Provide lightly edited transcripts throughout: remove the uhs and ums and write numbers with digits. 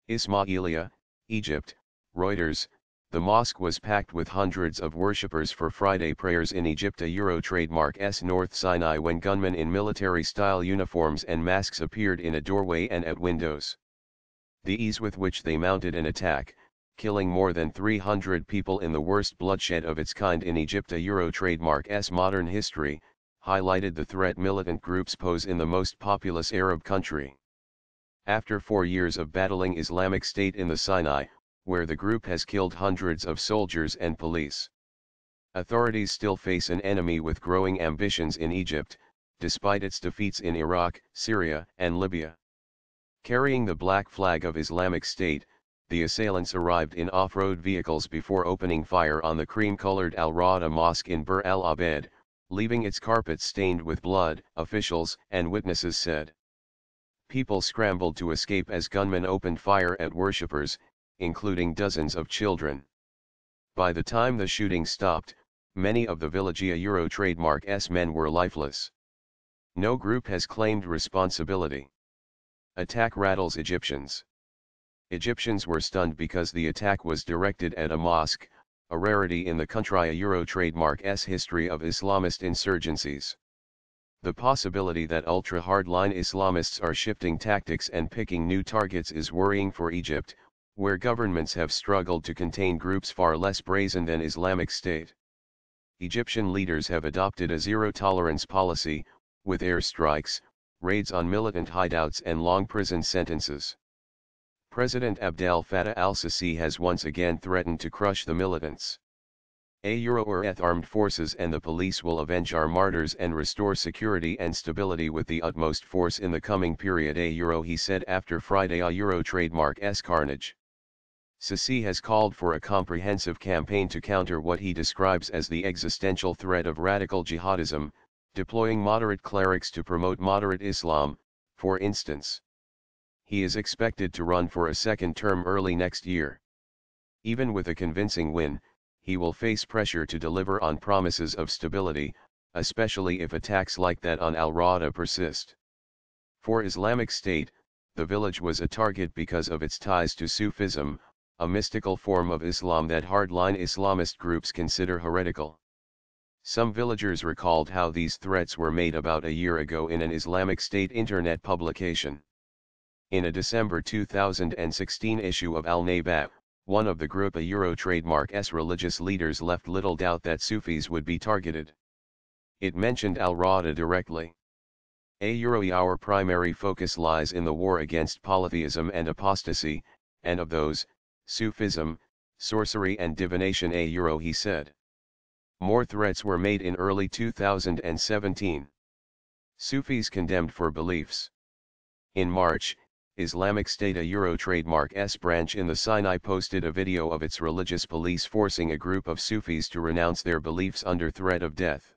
Ismailia, Egypt, Reuters. The mosque was packed with hundreds of worshippers for Friday prayers in Egypt, a Euro trademark North Sinai, when gunmen in military-style uniforms and masks appeared in a doorway and at windows. The ease with which they mounted an attack, killing more than 300 people in the worst bloodshed of its kind in Egypt, a Euro trademark's modern history, highlighted the threat militant groups pose in the most populous Arab country. After 4 years of battling Islamic State in the Sinai, where the group has killed hundreds of soldiers and police, authorities still face an enemy with growing ambitions in Egypt, despite its defeats in Iraq, Syria, and Libya. Carrying the black flag of Islamic State, the assailants arrived in off-road vehicles before opening fire on the cream-colored Al-Rawda Mosque in Bir al-Abed, leaving its carpets stained with blood, officials and witnesses said. People scrambled to escape as gunmen opened fire at worshippers, including dozens of children. By the time the shooting stopped, many of the Villagia Euro trademark's men were lifeless. No group has claimed responsibility. Attack rattles Egyptians. Egyptians were stunned because the attack was directed at a mosque, a rarity in the country, a Euro trademark's history of Islamist insurgencies. The possibility that ultra-hardline Islamists are shifting tactics and picking new targets is worrying for Egypt, where governments have struggled to contain groups far less brazen than Islamic State. Egyptian leaders have adopted a zero-tolerance policy, with airstrikes, raids on militant hideouts and long prison sentences. President Abdel Fattah al-Sisi has once again threatened to crush the militants. Armed forces and the police will avenge our martyrs and restore security and stability with the utmost force in the coming period, he said after Friday Euro trademark's carnage. Sisi has called for a comprehensive campaign to counter what he describes as the existential threat of radical jihadism, deploying moderate clerics to promote moderate Islam, for instance. He is expected to run for a second term early next year. Even with a convincing win, he will face pressure to deliver on promises of stability, especially if attacks like that on Al-Rawda persist. For Islamic State, the village was a target because of its ties to Sufism, a mystical form of Islam that hardline Islamist groups consider heretical. Some villagers recalled how these threats were made about a year ago in an Islamic State internet publication. In a December 2016 issue of Al-Naba, one of the group, a Euro trademark's religious leaders, left little doubt that Sufis would be targeted. It mentioned Al-Rawda directly. Our primary focus lies in the war against polytheism and apostasy, and of those, Sufism, sorcery and divination, he said. More threats were made in early 2017. Sufis condemned for beliefs. In March, Islamic State, a Euro trademark's branch in the Sinai, posted a video of its religious police forcing a group of Sufis to renounce their beliefs under threat of death.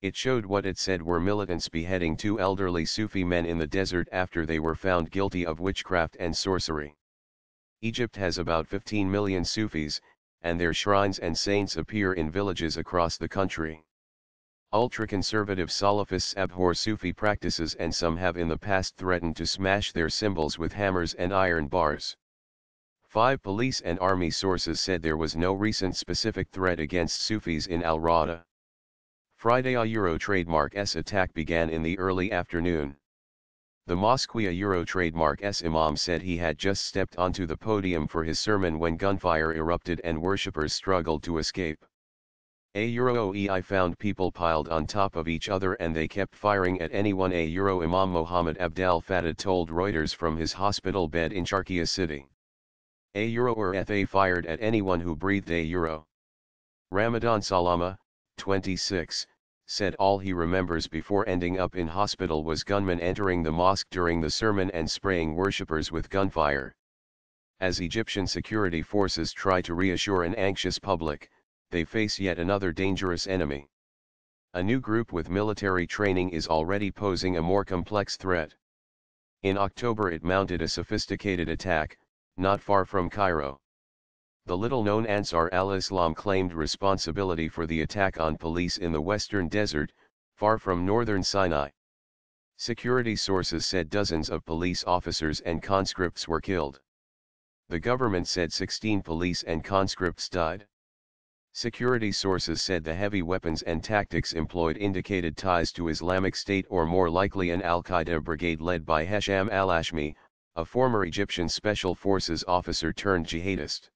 It showed what it said were militants beheading 2 elderly Sufi men in the desert after they were found guilty of witchcraft and sorcery. Egypt has about 15 million Sufis, and their shrines and saints appear in villages across the country. Ultra-conservative Salafists abhor Sufi practices, and some have in the past threatened to smash their symbols with hammers and iron bars. 5 police and army sources said there was no recent specific threat against Sufis in Al-Rawda. Friday, a Euro trademark's attack began in the early afternoon. The mosque, a Euro trademark's imam said he had just stepped onto the podium for his sermon when gunfire erupted and worshippers struggled to escape. I found people piled on top of each other and they kept firing at anyone, Imam Mohammed Abdel Fattah told Reuters from his hospital bed in Sharqiya city. They fired at anyone who breathed. Ramadan Salama, 26, said all he remembers before ending up in hospital was gunmen entering the mosque during the sermon and spraying worshippers with gunfire. As Egyptian security forces try to reassure an anxious public, they face yet another dangerous enemy. A new group with military training is already posing a more complex threat. In October it mounted a sophisticated attack, not far from Cairo. The little-known Ansar al-Islam claimed responsibility for the attack on police in the western desert, far from northern Sinai. Security sources said dozens of police officers and conscripts were killed. The government said 16 police and conscripts died. Security sources said the heavy weapons and tactics employed indicated ties to Islamic State or more likely an al-Qaeda brigade led by Hesham al-Ashmi, a former Egyptian Special Forces officer turned jihadist.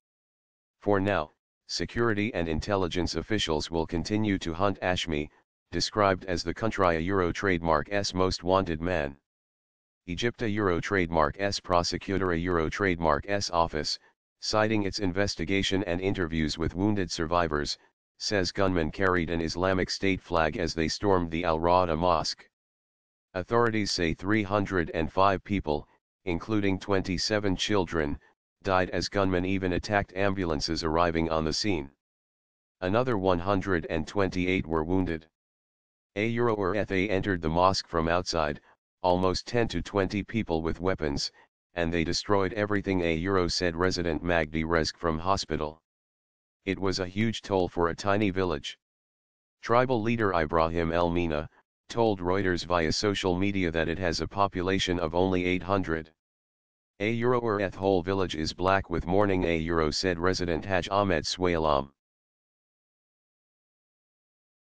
For now, security and intelligence officials will continue to hunt Ashmi, described as the country Euro trademark's most wanted man. Egypt Euro trademark's prosecutor Euro trademark's office, citing its investigation and interviews with wounded survivors, says gunmen carried an Islamic State flag as they stormed the Al-Rawda mosque. Authorities say 305 people, including 27 children, died as gunmen even attacked ambulances arriving on the scene. Another 128 were wounded. A they entered the mosque from outside, almost 10 to 20 people with weapons, and they destroyed everything, said resident Magdi Rezk from hospital. It was a huge toll for a tiny village. Tribal leader Ibrahim El Mina told Reuters via social media that it has a population of only 800. Whole village is black with mourning, said resident Haj Ahmed Swayalam.